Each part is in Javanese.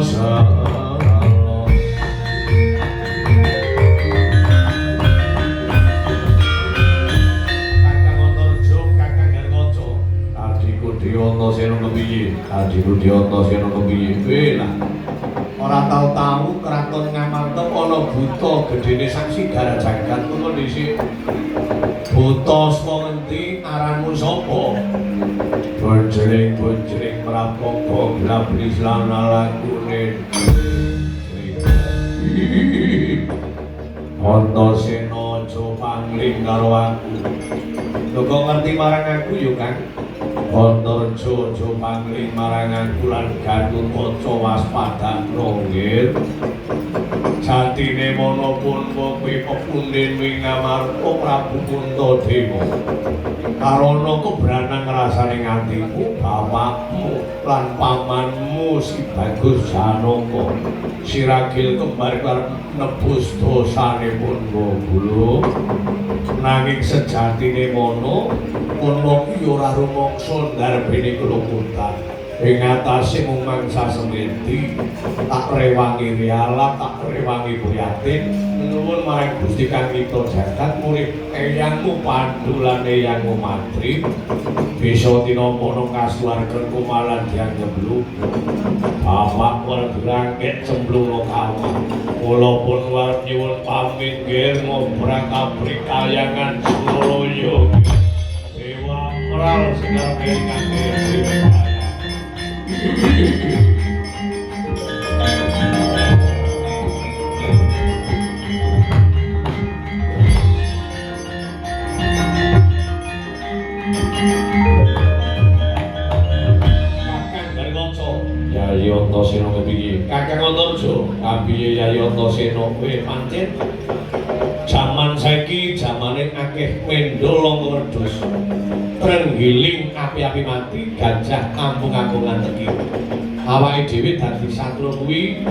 salon Kakang Antarja Kakang Garwaca Adiku Dhyana kepiye Adiku Dhyana kepiye lah ora tau-tau kraton Ngamarta ana buta gedene Sang Sigara Jagat kok dhisik buta saka ngendi aranmu sapa bojreng merapopo glabris lan lakune Antasena aja pangling karo aku lho kok ngerti marang aku yo Kang Antarja aja pangling marang aku lan Gatotkaca waspada nggih jatine manapun kowe pepundhen wing Ngamarta Prabu Puntadewa karana kebranan ngrasane ngatiku bapakmu lan pamanmu Si Bagus Janaka siragil kembar karep nebus dosanipun Gulu nanging sejatine mono kono ki ora rumangsa ndarbene kelumputan ing atase mung mangsa semedi tak rewangi riala tak rewangi boyatin nuwun marang Gusti Kang Kita Jagat murid eyangmu Pandhu lan eyangmu Madri bisa tinampa nang kasuwargan kumalan dianggep lugu bapak werdrangkek cemplung kawah kula pun warep nyuwun pamit nggih ngobrak-abrik kayangan Suralaya dewa meral sing arep ingkang Yayi Antasena kepiye? Kakang Antarja, kapiye Yayi Antasena kowe pancen jaman saiki jamane akeh mendol wedhus. Trenggiling api-api mati, gajah kampung-kampungan teki. Awake dhewe dadi satru kuwi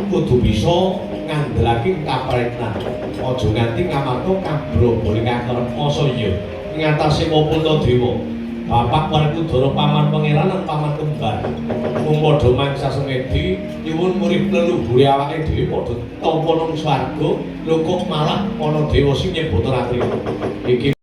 kudu bisa ngandelaké kapretnan. Aja nganti Ngamarta kabroboli kakerep masa iya. Ngatasi Puntadewa. Bapak Werkudara paman pangeran lan paman kembar. Mung padha mangsa semedi nyuwun murid leluhure awake dhewe padha tampa nang swarga, lho kok malah ana dewa sing nyebut ratri. Iki